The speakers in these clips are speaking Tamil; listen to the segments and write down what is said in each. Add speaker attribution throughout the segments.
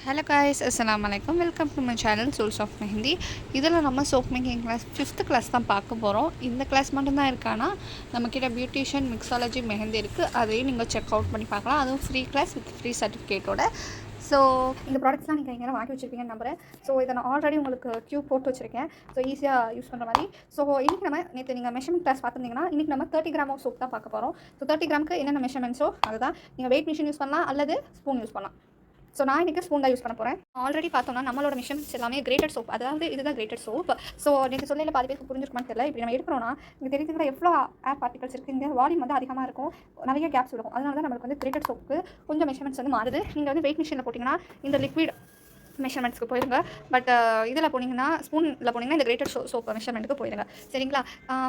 Speaker 1: ஹலோ காய்ஸ், அஸ்ஸலாமு அலைக்கும். Welcome to my channel souls of mehndi. இதில் நம்ம soap making class 5th class தான் பார்க்க போகிறோம். இந்த கிளாஸ் மட்டும்தான் இருக்கானா, நம்மக்கிட்ட பியூட்டிஷியன் மிக்ஸாலஜி மெஹந்தி இருக்குது. அதையும் நீங்கள் செக் அவுட் பண்ணி பார்க்கலாம். அதுவும் ஃப்ரீ கிளாஸ் வித் ஃப்ரீ சர்டிஃபிகேட்டோட. ஸோ இந்த ப்ராடக்ட்ஸ்லாம் நீங்கள் எங்கே வாங்கி வச்சுருப்பீங்கன்னு நம்புறேன். ஸோ இதை நான் ஆல்ரெடி உங்களுக்கு கியூப் போட்டு வச்சுருக்கேன். ஸோ ஈஸியாக யூஸ் பண்ணுற மாதிரி. ஸோ இன்றைக்கி நம்ம நேற்று நீங்கள் மெஷர்மெண்ட் கிளாஸ் பார்த்துருந்தீங்கன்னா, இன்றைக்கி நம்ம 30 கிராம் ஆஃப் சோப் தான் பார்க்க போகிறோம். ஸோ 30 கிராமுக்கு என்னென்ன மெஷர்மெண்ட்ஸோ அதுதான். நீங்கள் வெயிட் மிஷின் யூஸ் பண்ணலாம் அல்லது ஸ்பூன் யூஸ் பண்ணலாம். ஸோ நான் இன்றைக்கி ஸ்பூன் தான் யூஸ் பண்ண போகிறேன். ஆல்ரெடி பார்த்தோம்னா நம்மளோட மெஷர்மெண்ட்ஸ் எல்லாமே கிரேட்டட் சோப், அதாவது இதுதான் கிரேட்டட் சோப். ஸோ நீங்கள் சொல்லையில் பாதி பேருக்கு புரிஞ்சிருக்குமான்னு தெரியல. இப்படி நம்ம எடுக்கிறோன்னா இங்கே தெரிஞ்சுக்கிற எவ்வளோ ஏர் பார்ட்டிகல்ஸ் இருக்குது, இங்கே வால்யூம் வந்து அதிகமாக இருக்கும், நிறைய கேப்ஸ் இருக்கும். அதனால தான் நம்மளுக்கு வந்து கிரேட்டட் சோப்புக்கு கொஞ்சம் மெஷர்மெண்ட்ஸ் வந்து மாறுது. நீங்கள் வந்து வெயிட் மிஷினில் போட்டிங்கன்னா இந்த லிக்விட் மெஷர்மெண்ட்ஸ்க்கு போயிருங்க. பட் இதில் போனீங்கன்னா, ஸ்பூனில் போனீங்கன்னா இந்த கிரேட்டட் சோப் மெஷர்மெண்ட்டுக்கு போயிருங்க. சரிங்களா?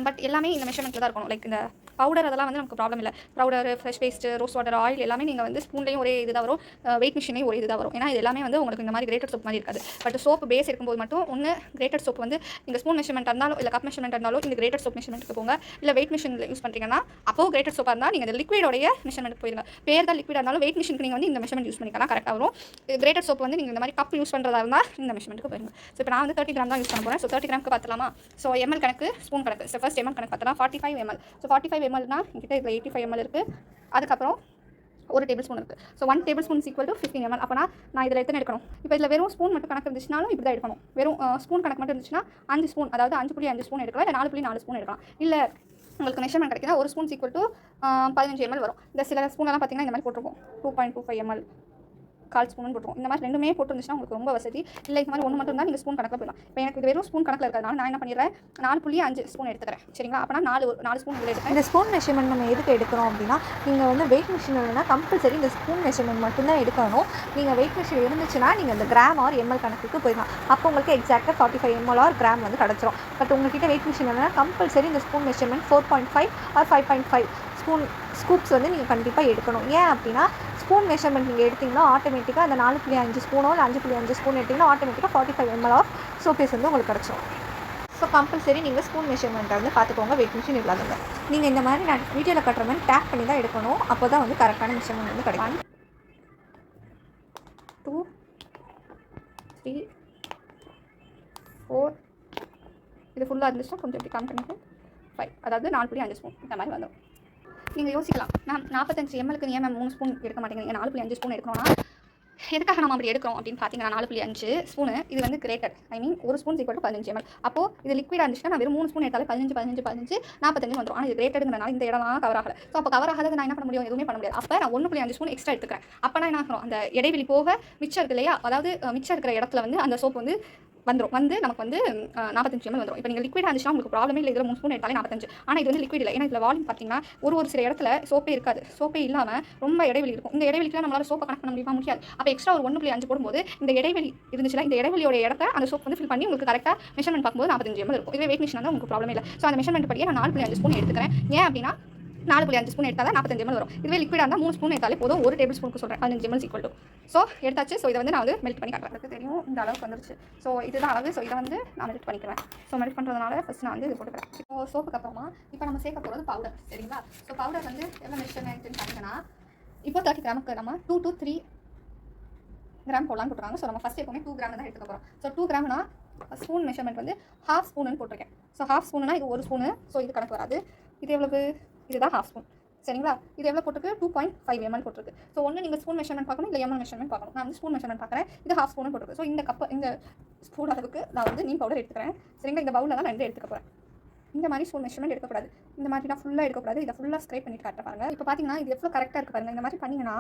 Speaker 1: பட் எல்லாமே இந்த மெஷர்மெண்ட்டில் தான் இருக்கணும். லைக் இந்த பவுடர் அதெல்லாம் வந்து நமக்கு ப்ராப்ளம் இல்லை. Powder, fresh paste, rose water, oil எல்லாமே நீங்கள் வந்து ஸ்பூன்லேயும் ஒரே இது தான் வரும், வெயிட் மிஷின்லேயும் ஒரே இது தான் வரும். ஏன்னா இது எல்லாமே வந்து உங்களுக்கு இந்த மாதிரி கிரேட்டட் சோப் மாதிரி இருக்காது. பட் சோப் பேஸ் இருக்கும்போது மட்டும் ஒன்று கிரேட்டட் சோப் வந்து நீங்கள் ஸ்பூன் மெஷர்மெண்ட் இருந்தாலும் இல்லை கப் மெஷர்மெண்ட் இருந்தாலும் இந்த கிரேட்டட் சோப் மெஷர்மெண்ட்டுக்கு போங்க. இல்லை வெயிட் மிஷினில் யூஸ் பண்ணுறீங்கன்னா அப்போ கிரேட்டட் சோப்பாக இருந்தால் நீங்கள் இந்த லிக்விடோடைய மெஷர்மெண்ட்டுக்கு போயிருங்க. பேர் தான் லிக்விடாக இருந்தாலும் வெயிட் மிஷினுக்கு நீங்கள் வந்து இந்த மெஷர்மெண்ட் யூஸ் பண்ணிக்கலாம், கரெக்டாக வரும். கிரேட்டட் சோப் வந்து நீங்கள் இந்த மாதிரி கப் யூஸ் பண்ணுறதா இருந்தால் இந்த மெஷர்மெண்ட்டுக்கு போயிருங்க. ஸோ இப்போ நான் வந்து 30 கிராம் தான் யூஸ் பண்ண போகிறேன். ஸோ 30 கிராமுக்கு பார்த்தலாமா? ஸோ எம்எல் கணக்கு, ஸ்பூன் கணக்கு. ஸோ ஃபர்ஸ்ட் எம்எல் கணக்கு பார்த்தலாம் 45 ml. ஸோ 45 mlனா என்கிட்ட இதில் 85 ml இருக்குது. அதுக்கப்புறம் ஒரு டேபிள் ஸ்பூன் இருக்குது. So 1 table spoon equal to 15 ml. அப்போனா நான் இதில் எத்தனை எடுக்கணும்? இப்போ இதில் வெறும் ஸ்பூன் மட்டும் கணக்கு இருந்துச்சுனாலும் இப்படி தான் எடுக்கணும். வெறும் ஸ்பூன் கணக்கு மட்டும் இருந்துச்சுன்னா 5 ஸ்பூன், அதாவது 5.5 ஸ்பூன் எடுக்கலாம், இல்லை 4.4 ஸ்பூன் எடுக்கலாம். இல்லை உங்களுக்கு மெஷர்மெண்ட் கிடைக்குதா ஒரு ஸ்பூன் ஈக்குவல் டு 15 ml வரும். இந்த சில ஸ்பூனெல்லாம் பார்த்தீங்கன்னா இந்த மாதிரி போட்டிருக்கும் 2.25 ml, 1/4 ஸ்பூன் போட்டுருவோம். இந்த மாதிரி ரெண்டுமே போட்டுருந்துச்சுன்னா உங்களுக்கு ரொம்ப வசதி. இல்லை இந்த மாதிரி ஒன்று மட்டும் தான் நீங்கள் ஸ்பூன் கணக்கில் போயிடலாம். இப்போ எனக்கு இது வெறும் ஸ்பூன் கணக்கில் இருக்கிறதுனால நான் என்ன பண்ணிடுறேன், 4.5 ஸ்பூன் எடுத்துக்கிறேன். சரிங்களா? அப்போனா 4 ஸ்பூன் இதில் எடுக்கிறேன்.
Speaker 2: இந்த ஸ்பூன் மெஷர்மெண்ட் நம்ம எதுக்கு எடுக்கிறோம் அப்படின்னா, நீங்கள் வந்து வெயிட் மிஷின் இல்லைனா கம்பல்சரி இந்த ஸ்பூன் மெஷர்மெண்ட் மட்டும்தான் எடுக்கணும். நீங்கள் வெயிட் மிஷின் இருந்துச்சுன்னா நீங்கள் இந்த கிராம் ஆர் எம்எல் கணக்குக்கு போயிடலாம். அப்போ உங்களுக்கு எக்ஸாக்டாக 45 ml ஆர் கிராம் வந்து கிடச்சிரும். பட் உங்கள்கிட்ட வெயிட் மிஷின் இல்லைனா கம்பல்சரி இந்த ஸ்பூன் மெஷர்மெண்ட் 4.5 ஆர் 5.5 ஸ்கூப்ஸ் வந்து நீங்கள் கண்டிப்பாக எடுக்கணும். ஏன் அப்படின்னா ஸ்பூன் மெஷர்மெண்ட் நீங்கள் எடுத்திங்கன்னா ஆட்டோமேட்டிக்காக அந்த 4.5 ஸ்பூனோ இல்லை 5.5 ஸ்பூன் எடுத்திங்கன்னா ஆட்டோமேட்டிக்காக 45 ml ஆஃப் சோப்பேஸ் வந்து உங்களுக்கு கிடச்சிரும். ஸோ கம்பல்சரி நீங்கள் ஸ்பூன் மெஷர்மெண்ட்டை வந்து பார்த்துக்கோங்க, வெயிட் மிஷின் இல்லாதவங்க. நீங்கள் இந்த மாதிரி நான் வீடியோவில் கட்டுற மாதிரி டேப் பண்ணி தான் எடுக்கணும். அப்போ தான் வந்து கரெக்டான மெஷர்மெண்ட் வந்து கிடைக்கும். 1 2 3 4 இது ஃபுல்லாக இருந்துச்சுன்னா கொஞ்சம் இப்படி கம் பண்ணிட்டு 5, அதாவது 4.5 ஸ்பூன் இந்த மாதிரி வந்துடும். நீங்கள் யோசிக்கலாம், நான் 45 mlக்கு ஏன் 3 ஸ்பூன் எடுக்க மாட்டேங்கிறீங்க, 4.5 ஸ்பூன் எடுக்கணும்னா எதுக்காக நம்ம அப்படி எடுக்கிறோம் அப்படின்னு பார்த்தீங்கன்னா 4.5 ஸ்பூனு இது வந்து கிரேட்டட், ஐ மீன் ஒரு ஸ்பூன் ஈக்குவல் டு 15 ml. அப்போது இது லிக்விட் இருந்துச்சுன்னா நான் வெறும் 3 ஸ்பூன் எடுத்தாலே 15 45 வந்துடும். ஆனால் இது கிரேட்டடுங்கிறனால இந்த இடம்லாம் கவர் ஆகலை. ஸோ அப்போ கவர் ஆகாதது நான் என்ன பண்ண முடியும், எதுவுமே பண்ண முடியாது. அப்போ நான் 1.5 ஸ்பூன் எக்ஸ்ட்ரா எடுத்துக்கிறேன். அப்போ நான் என்ன ஆகணும், அந்த இடைவெளி போக மிச்சம் இருக்கு இல்லையா, அதாவது மிச்சம் இருக்கிற இடத்துல வந்து அந்த சோப் வந்து நமக்கு வந்து 45 ml வந்துடும். இப்போ நீங்கள் லிக்விட் இருந்துச்சுன்னா உங்களுக்கு ப்ராப்ளமே இல்லை, இதில் 3 ஸ்பூன் எடுத்தாலே 45. ஆனால் இது வந்து லிக்விட் இல்லை. ஏன்னா இதில் வால்யூம் பார்த்தீங்கன்னா ஒரு சில இடத்துல சோப்பே இருக்காது, சோப்பே இல்லாமல் ரொம்ப இடைவெளி இருக்கும். இந்த இடைவெளிக்கு நம்மளால் சோப்பை கனெக்ட் பண்ண முடியாது. அப்போ எக்ஸ்ட்ரா ஒரு 1.5 போடும்போது இந்த இடைவெளி இருந்துச்சுன்னா இந்த இடைவெளியோட இடத்த அந்த சோப் வந்து ஃபில் பண்ணி உங்களுக்கு கரெக்டாக மெஷர்மெண்ட் பார்க்கும்போது 45 ml இருக்கும். இதுவே வெயிட் மிஷின் வந்து உங்களுக்கு ப்ராப்ளம் இல்லை. ஸோ அந்த மெஷர்மெண்ட் படியே நான் 4.5 ஸ்பூன் எடுத்துக்கிறேன். ஏன் அப்படின்னா 4.5 ஸ்பூன் எடுத்தால் 45 ml வரும். இதுவே லிக்விடாக இருந்தால் 3 ஸ்பூன் எடுத்தாலே போதும். ஒரு டேபிள் ஸ்பூனுக்கு சொல்கிறேன், 15 ml ஈக்குவல் டு. ஸோ எடுத்தாச்சு. ஸோ இதை வந்து நான் வந்து மெல்ட் பண்ணி காட்டுறதுக்கு தெரியும், இந்த அளவுக்கு வந்துருச்சு. ஸோ இதுதான் அளவு. ஸோ இதை வந்து நான் மெல்ட் பண்ணிக்கிறேன். ஸோ மெல்ட் பண்ணுறதுனால ஃபஸ்ட் நான் வந்து இது போட்டுக்கிறேன். இப்போ சோப்புக்கு அப்புறமா இப்போ நம்ம சேர்க்க போகிறது பவுடர். சரிங்களா? ஸோ பவுடர் வந்து எவ்வளோ மெஷர்மெண்ட்னு பார்த்தீங்கன்னா, இப்போ 30 கிராமுக்கு நம்ம 2 to 3 கிராம் போடலான்னு போட்டுருக்காங்க. ஸோ நம்ம ஃபஸ்ட் எப்பவுமே 2 கிராம் தான் எடுத்துக்க போகிறோம். ஸோ 2 கிராம்னா ஸ்பூன் மெஷர்மெண்ட் வந்து ஹாஃப் ஸ்பூனுன்னு போட்டிருக்கேன். ஸோ ஹாஃப் ஸ்பூனுனா இது ஒரு ஸ்பூனு. ஸோ இது கணக்கு வராது. இது எவ்வளவு, இதுதான் ஹாஃப் ஸ்பூன். சரிங்களா? இது எவ்வளோ போட்டிருக்கு, 2.5 ml போட்டிருக்கு. ஸோ ஒன்று நீங்கள் ஸ்பூன் மெஷர்மெண்ட் பார்க்கணும், இல்லை எம்எல் மெஷர்மெண்ட் பார்க்கணும். நான் வந்து ஸ்பூன் மெஷர்மெண்ட் பார்க்குறேன். இது ஹாஃப் ஸ்பூன் போட்டிருக்கு. ஸோ இந்த ஸ்பூன் அளவுக்கு நான் வந்து நீம் பவுடர் எடுத்துக்கிறேன். சரிங்களா? இந்த பவுலில் தான் நான் 2 எடுத்துக்க போகிறேன். இந்த மாதிரி ஸ்பூன் மெஷர்மெண்ட் எடுக்கக்கூடாது. இந்த மாதிரி நான் ஃபுல்லாக எடுக்கக்கூடாது. இதை ஃபுல்லாக ஸ்க்ரைப் பண்ணிட்டு காட்ட பாருங்க. இப்போ பார்த்தீங்கன்னா இது எவ்வளோ கரெக்டாக இருக்குது பாருங்கள். இந்த மாதிரி பண்ணிங்கன்னா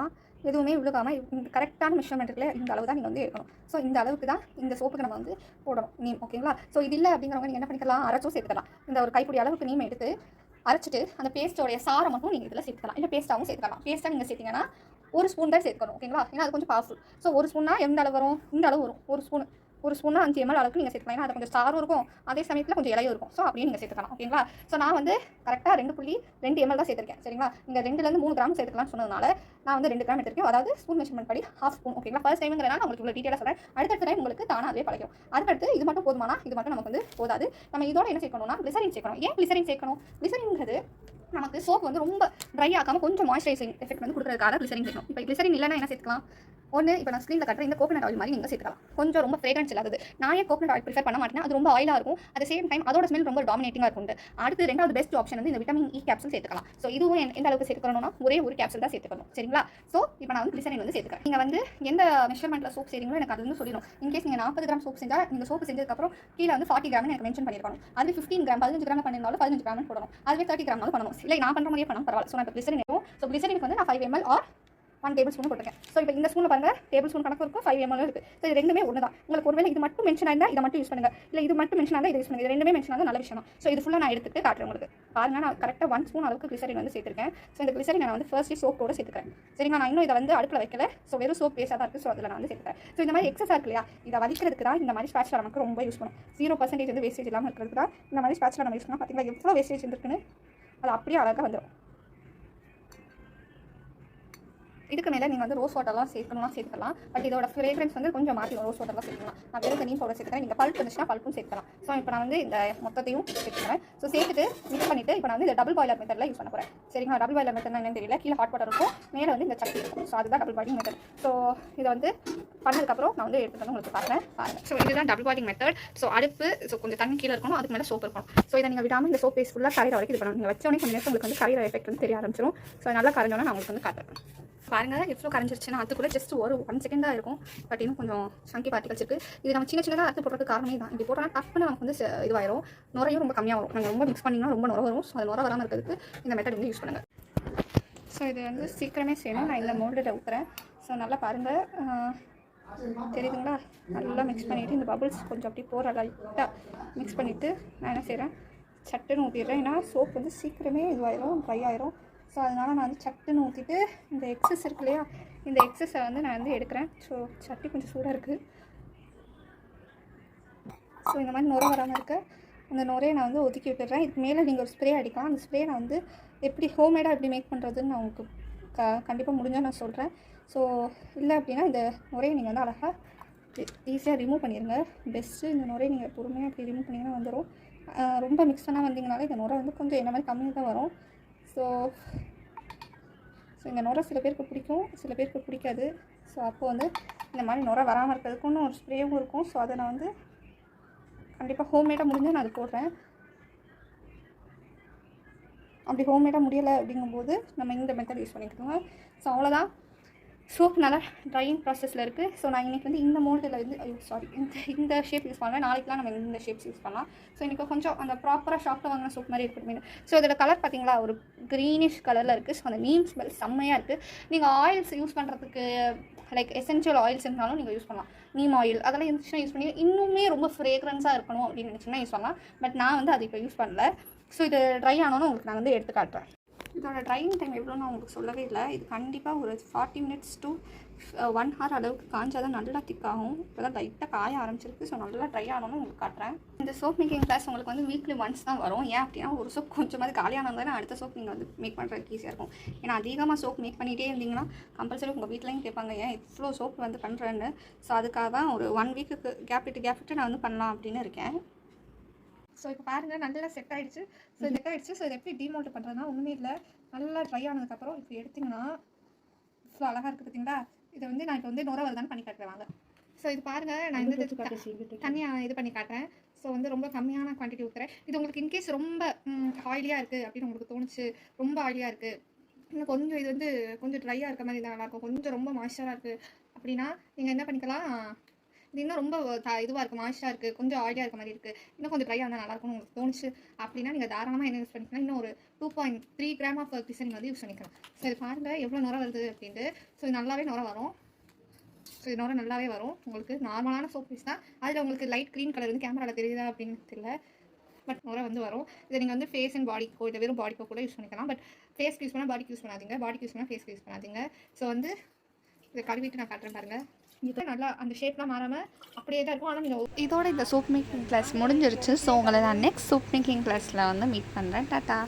Speaker 2: எதுவுமே விழுகாமல் இந்த கரெக்டான மெஷர்மெண்ட் இருக்குல்ல, இந்த அளவு தான் நீங்கள் வந்து எடுக்கணும். ஸோ இந்த அளவுக்கு தான் இந்த சோப்புக்கு நம்ம வந்து போடணும் நீம். ஓகேங்களா? ஸோ இது இல்லை அப்படிங்கிறவங்க நீங்கள் என்ன பண்ணிக்கலாம், அரைச்சும் சேர்த்துக்கலாம். இந்த ஒரு கைப்பிடி அளவுக்கு நீம் எடுத்து அரைச்சிட்டு அந்த பேஸ்ட்டோடைய சாரை மட்டும் நீங்கள் இதில் சேர்த்துக்கலாம். இல்லை பேஸ்ட்டாகவும் சேர்த்துக்கலாம். பேஸ்ட்டாக நீங்கள் சேர்த்திங்கன்னா ஒரு ஸ்பூன் தான் சேர்க்கணும். ஓகேங்களா? ஏன்னா அது கொஞ்சம் பவர்ஃபுல். ஸோ ஒரு ஸ்பூன்னா எந்த அளவு வரும், இந்த அளவு வரும். ஒரு ஸ்பூன்னா 5 ml அளவுக்கு நீங்கள் சேர்த்துக்கலாம். ஏன்னா அது கொஞ்சம் சாரும் இருக்கும், அதே சமயத்தில் கொஞ்சம் இலையும் இருக்கும். ஸோ அப்படியே நீங்கள் சேர்த்துக்கலாம். ஓகேங்களா? ஸோ நான் வந்து கரெக்டாக 2.2 ml தான் சேர்த்துருக்கேன். சரிங்களா? நீங்கள் 2 3 கிராம் சேர்த்துக்கலாம்னு சொன்னதுனால நான் வந்து 2 கிராம் எடுத்திருக்கேன். அதாவது ஸ்பூன் மெஷர்மெண்ட் படி ஹாஃப் ஸ்பூன். ஓகேங்களா? ஃபர்ஸ்ட் டைம்ங்கிறனால உங்களுக்கு இவ்வளோ டீட்டெயிலாக சொல்கிறேன். அடுத்த டைம் உங்களுக்கு தானே அதுவே பழகும். அதுக்கடுத்து இது மட்டும் போதுமானா, இது மட்டும் நமக்கு வந்து போதாது. நம்ம இதோட என்ன சேர்க்கணும்னா கிளிசரின் சேர்க்கணும். ஏன் கிளிசரின் சேர்க்கணும்? கிளிசரின்ங்கிறது நமக்கு சோப் வந்து ரொம்ப ட்ரை ஆகாமல் கொஞ்சம் மாய்ஸ்சரைசிங் எஃபெக்ட் வந்து கொடுக்குறதுக்காக கிளிசரின் சேர்க்கணும். இப்போ கிளிசரின் இல்லைன்னா என்ன சேர்த்துக்கலாம்? ஒன்று இப்போ நான் ஸ்க்ரீனில் கட்டுற இந்த கோகனட் ஆயில் மாதிரி நீங்கள் சேர்க்கலாம். கொஞ்சம் ரொம்ப ஃப்ரேக்ரன்ஸ் இல்லாதது. நான் ஏன் கோகனட் ஆயில் ப்ரிஃபர் பண்ண மாட்டேன்னா அது ரொம்ப ஆயிலாக இருக்கும். அட் சேம் டைம் அதோட ஸ்மெல் ரொம்ப டாமினேட்டிங்காக இருக்கும். அடுத்து ரெண்டாவது பெஸ்ட் ஆப்ஷன் வந்து இந்த விட்டமின் இ கேப்சூல் சேர்த்துக்கலாம். ஸோ இதுவும் எந்த அளவுக்கு சேர்த்துக்கணும்னா ஒரே ஒரு கேப்சூல் தான் சேர்த்துக்கணும். சரிங்களா? ஸோ இப்போ நான் வந்து கிளிசரின் வந்து சேர்த்துக்கிறேன். நீங்கள் வந்து எந்த மெஷர்மெண்ட்டில் சோப் செய்றீங்களோ எனக்கு அது வந்து சொல்லிடும். இன்கேஸ் நீங்கள் 40 கிராம் சோப் செஞ்சால் நீங்கள் சோப்பு செஞ்சதுக்கப்புறம் கீழே வந்து 40 கிராம் எனக்கு மென்ஷன் பண்ணியிருக்கணும். அது 15 கிராம் 15 கிராம் பண்ணியிருந்தாலும் 15 கிராம் போடணும். அதுவே 30 கிராம் பண்ணணும். இல்லை நான் பண்ணுற மாதிரியே பண்ணால் பரவாயில்ல. ஸோ நான் இப்போ கிளிசரின் இருக்கும். ஸோ கிளிசரினுக்கு வந்து நான் 5 ml ஆர் 1 டேபிள் ஸ்பூன் போட்டிருக்கேன். ஸோ இப்போ இந்த ஸ்பூனில் பாருங்கள் டேபிள் ஸ்பூன் கணக்கு இருக்கும், 5 ml இருக்குது. ஸோ இது ரெண்டுமே ஒன்று தான். உங்களுக்கு ஒருவேளை இது மட்டும் மென்ஷன் ஆயிருந்தால் இதை மட்டும் யூஸ் பண்ணுங்கள். இல்லை இது மட்டும் மென்ஷன் ஆஇருந்தால் இதை யூஸ் பண்ணுங்கள். இது ரெண்டுமே மென்ஷன் ஆகுது நல்ல விஷயம் தான். ஸோ இது ஃபுல்லாக நான் எடுத்துட்டு காட்டுறேன் உங்களுக்கு. பாருங்கள் நான் கரெக்டாக 1 ஸ்பூன் அளவுக்கு கிளிசரின் வந்து சேர்த்துருக்கேன். ஸோ இந்த கிளிசரின் நான் வந்து ஃபர்ஸ்ட் சோப்போட சேர்த்துக்கிறேன். சரிங்களா? நான் இன்னும் இதை வந்து அடுப்பில் வைக்கல. ஸோ வெறும் சோப் பேஸாக தான் இருக்குது. ஸோ அதில் நான் வந்து சேர்த்துக்கிறேன். ஸோ இந்த மாதிரி எக்ஸஸாக இருக்கு இல்லையா, இதை வலிக்கிறதுக்கு தான் இந்த மாதிரி ஸ்பேட்சுலா நமக்கு ரொம்ப யூஸ் பண்ணும். 0% வந்து வேஸ்டேஜ் இல்லாமல் இருக்கிறதுக்கு தான் இந்த மாதிரி ஸ்பேட்சுலா நம்ம யூஸ் பண்ணலாம். பார்த்தீங்களா எவ்வளோ வேஸ்டேஜ் இருக்குன்னு? அது அப்படியே அழகாக வந்துடும். இதுக்கு மேலே நீங்கள் வந்து ரோஸ் வாட்டர்லாம் சேர்க்கலாம். பட் இதோட ஃப்ரேக்ரன்ஸ் வந்து கொஞ்சம் மாற்றி ரோஸ் வாட்டர்லாம் சேர்க்கலாம். நான் வெறும் தண்ணி பவுடர் சேர்த்துக்கிறேன். நீங்கள் பல்ப் இருந்துச்சுன்னா பல்ப்பும் சேர்க்கலாம். ஸோ இப்போ நான் வந்து இந்த மொத்தத்தையும் சேர்த்துக்கிறேன். ஸோ சேர்த்துட்டு மிக்ஸ் பண்ணிவிட்டு இப்போ நான் வந்து இந்த டபுள் பாய்லர் மெத்தடில் யூஸ் பண்ண போகிறேன். சரிங்களா? டபுள் பாய்லர் மெத்தட்னா என்னன்னு தெரியல. கீழே ஹாட் வாட்டர் இருக்கும், மேலே வந்து இந்த சட்டி இருக்கும். ஸோ அதுதான் டபுள் பாய்லிங் மெத்தட். ஸோ இதை வந்து பண்ணதுக்கப்புறம் நான் வந்து எடுத்துகிட்டு வந்து உங்களுக்கு பாருங்கள். ஸோ இதுதான் டபுள் பாய்லிங் மெத்தட். ஸோ அடுப்பு கொஞ்சம் தண்ணி கீழே இருக்கணும், அதுக்கு மேலே சோப் இருக்கணும். ஸோ இதை நீங்கள் விடாமல் இந்த சோப் பேஸ் ஃபுல்லாக கரையிற வரைக்கும் இது பண்ணணும். நீங்கள் வச்சோடனே கொஞ்சம் நேரத்தில் உங்களுக்கு வந்து கரையிற எஃபெக்ட் வந்து தெரிய ஆரம்பிச்சிடும். ஸோ நல்லா கரைஞ்சோன்னா நான் உங்களுக்கு வந்து காட்டுறேன். பாருங்கள் எவ்வளோ கரைஞ்சிருச்சுன்னா அதுக்குள்ளே ஜஸ்ட் ஒரு 1 செகண்ட் தான் இருக்கும். பட் இன்னும் கொஞ்சம் சங்கி பார்ட்டிகல்ஸ் இருக்குது. இது நம்ம சின்னதாக அறுத்து போடுறதுக்கு காரணமே தான். இப்படி போட்டோம்னா டப்புன்னு நமக்கு வந்து இதுவாயிரும். நுரையும் ரொம்ப கம்மியாக வரும். நாங்கள் ரொம்ப மிக்ஸ் பண்ணிங்கன்னா ரொம்ப நுர வரும். ஸோ அது நுர வராமல் இருக்கிறதுக்கு இந்த மெத்தட் வந்து யூஸ் பண்ணுங்கள். ஸோ இது வந்து சீக்கிரமே செய்யணும். நான் இந்த மோல்டில் ஊற்றுறேன். ஸோ நல்லா பாருங்கள், தெரியுதுங்களா? நல்லா மிக்ஸ் பண்ணிவிட்டு இந்த பபுள்ஸ் கொஞ்சம் அப்படி போகிற லைட்டாக மிக்ஸ் பண்ணிவிட்டு நான் என்ன செய்கிறேன், சட்டுன்னு ஊற்றிடுறேன். ஏன்னா சோப் வந்து சீக்கிரமே இதுவாயிரும், ட்ரை ஆயிரும். ஸோ அதனால் நான் வந்து சட்டுன்னு ஊற்றிட்டு இந்த எக்ஸஸ் இருக்கு இல்லையா, இந்த எக்ஸஸை வந்து நான் வந்து எடுக்கிறேன். ஸோ சட்டி கொஞ்சம் சூடாக இருக்குது. ஸோ இந்த மாதிரி நுர வராமல் இருக்க அந்த நுரையை நான் வந்து ஒதுக்கி விட்டுடுறேன். இதுக்கு மேலே நீங்கள் ஒரு ஸ்ப்ரே அடிக்கலாம். அந்த ஸ்ப்ரே நான் வந்து எப்படி ஹோம்மேடாக எப்படி மேக் பண்ணுறதுன்னு நான் உங்களுக்கு கண்டிப்பாக முடிஞ்சால் நான் சொல்கிறேன். ஸோ இல்லை அப்படின்னா இந்த நுரையை நீங்கள் வந்து அழகாக ஈஸியாக ரிமூவ் பண்ணிடுங்க. பெஸ்ட்டு இந்த நுரையை நீங்கள் பொறுமையாக அப்படி ரிமூவ் பண்ணிங்கன்னா வந்துடும். ரொம்ப மிக்ஸ் பண்ணால் வந்தீங்கனாலே இந்த நுரை வந்து கொஞ்சம் என்ன மாதிரி கம்மியாக தான் வரும். ஸோ இந்த நுரை சில பேருக்கு பிடிக்கும், சில பேருக்கு பிடிக்காது. ஸோ அப்போ வந்து இந்த மாதிரி நுரை வராமல் இருக்கிறதுக்குன்னு ஒரு ஸ்ப்ரேவும் இருக்கும். ஸோ அதை நான் வந்து கண்டிப்பாக ஹோம்மேடாக முடிஞ்சால் நான் அது போடுறேன். அப்படி ஹோம்மேடாக முடியலை அப்படிங்கும்போது நம்ம இந்த மெத்தட் யூஸ் பண்ணிக்கோங்க. ஸோ அவ்வளோதான். சோப் நல்லா ட்ரையிங் ப்ராசஸில் இருக்குது. ஸோ நான் இன்றைக்கி வந்து இந்த மோல்டில் வந்து இந்த ஷேப் யூஸ் பண்ணலாம். நாளைக்குலாம் நம்ம இந்த ஷேப்ஸ் யூஸ் பண்ணலாம். ஸோ இன்றைக்கி கொஞ்சம் அந்த ப்ராப்பராக ஷாப்பில் வாங்கின சோப் மாதிரி இருக்கட்டும். ஸோ இதோட கலர் பார்த்தீங்களா, ஒரு க்ரீனிஷ் கலரில் இருக்குது. ஸோ அந்த நீம் ஸ்மெல் செம்மையாக இருக்குது. நீங்கள் ஆயில்ஸ் யூஸ் பண்ணுறதுக்கு லைக் எசென்ஷியல் ஆயில்ஸ் இருந்தாலும் நீங்கள் யூஸ் பண்ணலாம். நீம் ஆயில் அதெல்லாம் இருந்துச்சுன்னா யூஸ் பண்ணி இன்னுமே ரொம்ப ஃப்ரேக்ரன்ஸாக இருக்கணும் அப்படின்னு நினச்சிங்கன்னா யூஸ் பண்ணலாம். பட் நான் வந்து அது இப்போ யூஸ் பண்ணல. ஸோ இது ட்ரை ஆனோன்னு உங்களுக்கு நான் வந்து எடுத்து காட்டுறேன். இதோட ட்ரையிங் டைம் எவ்வளோன்னு உங்களுக்கு சொல்லவே இல்லை. இது கண்டிப்பாக ஒரு 40 minutes to 1 hour அளவுக்கு காஞ்சால் தான் நல்லா திக்காகும். இப்போ தான் லைட்டாக காய ஆரம்பிச்சிருக்கு. ஸோ நல்லா ட்ரை ஆனோன்னு உங்களுக்கு காட்டுறேன். இந்த சோப் மேக்கிங் கிளாஸ் உங்களுக்கு வந்து வீக்லி ஒன்ஸ் தான் வரும். ஏன் அப்படின்னா ஒரு சோப் கொஞ்சமாவது காலியானதானே அடுத்த சோப் நீங்கள் வந்து மேக் பண்ணுறதுக்கு ஈஸியாக இருக்கும். ஏன்னா அதிகமாக சோப் மேக் பண்ணிகிட்டே இருந்தீங்கன்னா கம்பல்சரி உங்கள் வீட்லையும் கேட்பாங்க ஏன் இவ்வளோ சோப் வந்து பண்ணுறேன்னு. ஸோ அதுக்காக தான் ஒரு 1 வீக்குக்கு கேப் விட்டு நான் வந்து பண்ணலாம் அப்படின்னு இருக்கேன். ஸோ இப்போ பாருங்கள் நல்லா செட் ஆகிடுச்சு. ஸோ இதை எப்படி டிமோல்ட் பண்ணுறதுனா ஒன்றுமே இல்லை. நல்லா ட்ரை ஆனதுக்கப்புறம் இப்போ எடுத்திங்கன்னா இவ்வளோ அழகாக இருக்குது பார்த்தீங்களா. இதை வந்து நான் இப்போ வந்து நுர வருதான்னு பண்ணி காட்டுறேன் வாங்க. ஸோ இது பாருங்கள், நான் இந்த தனியாக இது பண்ணி காட்டுறேன். ஸோ வந்து ரொம்ப கம்மியான குவான்டிட்டி ஊற்றுறேன். இது உங்களுக்கு இன்கேஸ் ரொம்ப ஆயிலியாக இருக்குது அப்படின்னு உங்களுக்கு தோணுச்சு, ரொம்ப ஆயிலியாக இருக்குது, இன்னும் கொஞ்சம் இது வந்து கொஞ்சம் ட்ரையாக இருக்க மாதிரி தான் நல்லாயிருக்கும், கொஞ்சம் ரொம்ப மாய்ஸ்சராக இருக்குது அப்படின்னா நீங்கள் என்ன பண்ணிக்கலாம், இது இன்னும் ரொம்ப இதுவாக இருக்குது, மாய்ஸ்சராக இருக்குது, கொஞ்சம் ஆயிலியாக இருக்க மாதிரி இருக்குது, இன்னும் கொஞ்சம் ட்ரையாக இருந்தால் நல்லாயிருக்கும்னு உங்களுக்கு தோணுச்சு அப்படின்னா நீங்கள் தாராளமாக என்ன யூஸ் பண்ணிக்கலாம், இன்னும் ஒரு 2.3 கிராம் ஆஃப் கிளிசரின் வந்து யூஸ் பண்ணிக்கலாம். ஸோ இது பாருங்கள் எவ்வளோ நுர வருது அப்படின்ட்டு. ஸோ இது நல்லாவே நுர வரும். ஸோ இது நுர நல்லாவே வரும். உங்களுக்கு நார்மலான சோப் பீஸ் தான். அதில் உங்களுக்கு லைட் க்ரீன் கலர் வந்து கேமராவில் தெரியுதா அப்படின்னு தெரியல, பட் நுர வந்து வரும். இதை நீங்கள் வந்து ஃபேஸ் அண்ட் பாடிக்கோ இல்லை வெறும் பாடிக்கோ கூட யூஸ் பண்ணிக்கலாம். பட் ஃபேஸ்க்கு யூஸ் பண்ணால் பாடிக்கு யூஸ் பண்ணாதீங்க, பாடிக்கு யூஸ் பண்ணால் ஃபேஸ்க்கு யூஸ் பண்ணாதீங்க. ஸோ வந்து இதை கழுவிட்டு நான் காட்டுறேன் பாருங்கள். இது நல்லா அந்த ஷேப்லாம் மாறாமல் அப்படியே தான் இருக்கும். ஆனால் நீங்கள்
Speaker 1: இதோட இந்த சோப் மேக்கிங் கிளாஸ் முடிஞ்சிருச்சு. ஸோ உங்களை நான் நெக்ஸ்ட் சோப் மேக்கிங் கிளாஸில் வந்து மீட் பண்ணுறேன். டாட்டா.